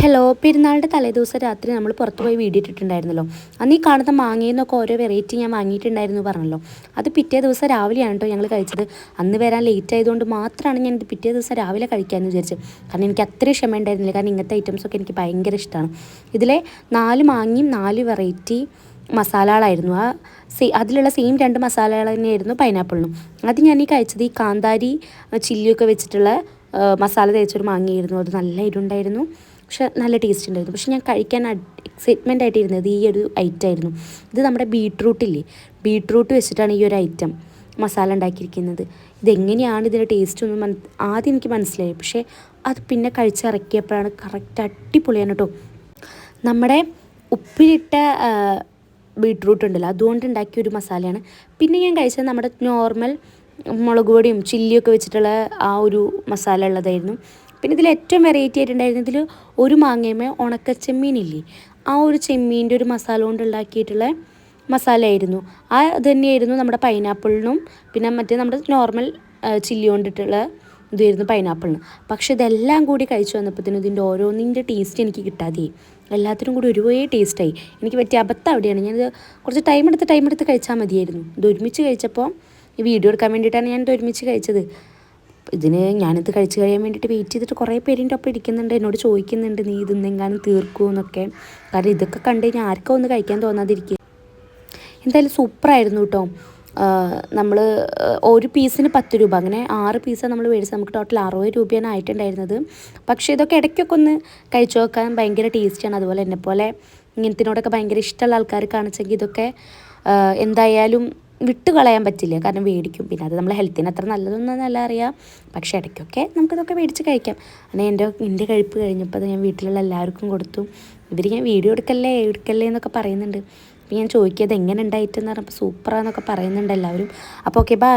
Hello, പെരുന്നാളുടെ തലേദിവസം രാത്രി നമ്മൾ പുറത്ത് പോയി വീഡിയോ ഇട്ടിട്ടുണ്ടായിരുന്നല്ലോ. അന്ന് ഈ കാണുന്ന മാങ്ങയിൽ നിന്നൊക്കെ ഓരോ വെറൈറ്റി ഞാൻ വാങ്ങിയിട്ടുണ്ടായിരുന്നു പറഞ്ഞല്ലോ. അത് പിറ്റേ ദിവസം രാവിലെയാണ് കേട്ടോ ഞങ്ങൾ കഴിച്ചത്. അന്ന് വരാൻ ലേറ്റ് ആയതുകൊണ്ട് മാത്രമാണ് ഞാൻ ഇത് പിറ്റേ ദിവസം രാവിലെ കഴിക്കാമെന്ന് വിചാരിച്ചത്. കാരണം എനിക്ക് അത്രയും ക്ഷമ ഉണ്ടായിരുന്നില്ല. കാരണം ഇങ്ങനത്തെ ഐറ്റംസൊക്കെ എനിക്ക് ഭയങ്കര ഇഷ്ടമാണ്. ഇതിലെ 4 മാങ്ങയും 4 വെറൈറ്റി മസാലകളായിരുന്നു. അതിലുള്ള സെയിം 2 മസാലകൾ തന്നെയായിരുന്നു പൈനാപ്പിളിനും. അത് ഞാൻ ഈ കഴിച്ചത് ഈ കാന്താരി ചില്ലിയൊക്കെ വെച്ചിട്ടുള്ള മസാല തേച്ചൊരു മാങ്ങയായിരുന്നു. അത് നല്ല എരിവുണ്ടായിരുന്നു, പക്ഷെ നല്ല ടേസ്റ്റ് ഉണ്ടായിരുന്നു. പക്ഷെ ഞാൻ കഴിക്കാൻ എക്സൈറ്റ്മെൻ്റ് ആയിട്ടിരുന്നത് ഈ ഒരു ഐറ്റം ആയിരുന്നു. ഇത് നമ്മുടെ ബീട്രൂട്ടില്ലേ, ബീട്രൂട്ട് വെച്ചിട്ടാണ് ഈ ഒരു ഐറ്റം മസാല ഉണ്ടാക്കിയിരിക്കുന്നത്. ഇതെങ്ങനെയാണ് ഇതിൻ്റെ ടേസ്റ്റ് ഒന്നും ആദ്യം എനിക്ക് മനസ്സിലായി. പക്ഷേ അത് പിന്നെ കഴിച്ചിറക്കിയപ്പോഴാണ് കറക്റ്റ് അടിപൊളിയാണ് കേട്ടോ. നമ്മുടെ ഉപ്പിലിട്ട ബീട്രൂട്ട് ഉണ്ടല്ലോ, അതുകൊണ്ട് ഉണ്ടാക്കിയ ഒരു മസാലയാണ്. പിന്നെ ഞാൻ കഴിച്ചത് നമ്മുടെ നോർമൽ മുളക് പൊടിയും ചില്ലിയൊക്കെ വെച്ചിട്ടുള്ള ആ ഒരു മസാല ഉള്ളതായിരുന്നു. പിന്നെ ഇതിൽ ഏറ്റവും വെറൈറ്റി ആയിട്ടുണ്ടായിരുന്നു, ഇതിൽ ഒരു മാങ്ങയമേ ഉണക്കച്ചെമ്മീനില്ലേ, ആ ഒരു ചെമ്മീൻ്റെ ഒരു മസാല കൊണ്ട് ഉണ്ടാക്കിയിട്ടുള്ള മസാലയായിരുന്നു. ആ ഇത് തന്നെയായിരുന്നു നമ്മുടെ പൈനാപ്പിളിനും പിന്നെ മറ്റേ നമ്മുടെ നോർമൽ ചില്ലി കൊണ്ടിട്ടുള്ള ഇതായിരുന്നു പൈനാപ്പിളിന്. പക്ഷെ ഇതെല്ലാം കൂടി കഴിച്ചു വന്നപ്പോഴത്തേനും ഇതിൻ്റെ ഓരോന്നിൻ്റെ ടേസ്റ്റ് എനിക്ക് കിട്ടാതെയായി. എല്ലാത്തിനും കൂടി ഒരുവേ ടേസ്റ്റായി. എനിക്ക് പറ്റിയ അബദ്ധം അവിടെയാണ്. ഞാനിത് കുറച്ച് ടൈം എടുത്ത് കഴിച്ചാൽ മതിയായിരുന്നു. ഇത് ഒരുമിച്ച് കഴിച്ചപ്പോൾ ഈ വീഡിയോ എടുക്കാൻ വേണ്ടിയിട്ടാണ് ഞാനിത് ഒരുമിച്ച് കഴിച്ചത്. ഞാനിത് കഴിച്ച് കഴിയാൻ വേണ്ടിയിട്ട് വെയിറ്റ് ചെയ്തിട്ട് കുറേ പേരിൻ്റെ ഒപ്പം ഇരിക്കുന്നുണ്ട്, എന്നോട് ചോദിക്കുന്നുണ്ട് നീ ഇതെന്നെങ്ങാനും തീർക്കുമോ എന്നൊക്കെ. കാരണം ഇതൊക്കെ കണ്ട് കഴിഞ്ഞാൽ ആർക്കും ഒന്ന് കഴിക്കാൻ തോന്നാതിരിക്കുക. എന്തായാലും സൂപ്പറായിരുന്നു കേട്ടോ. നമ്മൾ ഒരു പീസിന് 10 രൂപ, അങ്ങനെ 6 പീസാണ് നമ്മൾ മേടിച്ചത്. നമുക്ക് ടോട്ടൽ 60 രൂപയാണ് ആയിട്ടുണ്ടായിരുന്നത്. പക്ഷേ ഇതൊക്കെ ഇടയ്ക്കൊക്കെ ഒന്ന് കഴിച്ചു നോക്കാൻ ഭയങ്കര ടേസ്റ്റിയാണ്. അതുപോലെ എന്നെപ്പോലെ ഇങ്ങനത്തിനോടൊക്കെ ഭയങ്കര ഇഷ്ടമുള്ള ആൾക്കാർ കാണിച്ചെങ്കിൽ ഇതൊക്കെ എന്തായാലും വിട്ട് കളയാൻ പറ്റില്ല. കാരണം മേടിക്കും. പിന്നെ അത് നമ്മളെ ഹെൽത്തിന് അത്ര നല്ലതൊന്നും അറിയാം. പക്ഷേ ഇടയ്ക്കൊക്കെ നമുക്കിതൊക്കെ മേടിച്ച് കഴിക്കാം. അങ്ങനെ എൻ്റെ കഴിപ്പ് കഴിഞ്ഞപ്പോൾ അത് ഞാൻ വീട്ടിലുള്ള എല്ലാവർക്കും കൊടുത്തു. ഞാൻ വീഡിയോ എടുക്കല്ലേ എന്നൊക്കെ പറയുന്നുണ്ട്. അപ്പോൾ ഞാൻ ചോദിക്കിയത് എങ്ങനെ ഉണ്ടായിട്ടെന്ന് പറഞ്ഞപ്പോൾ സൂപ്പറാന്നൊക്കെ പറയുന്നുണ്ട് എല്ലാവരും. അപ്പോൾ ഓക്കെ, ബൈ.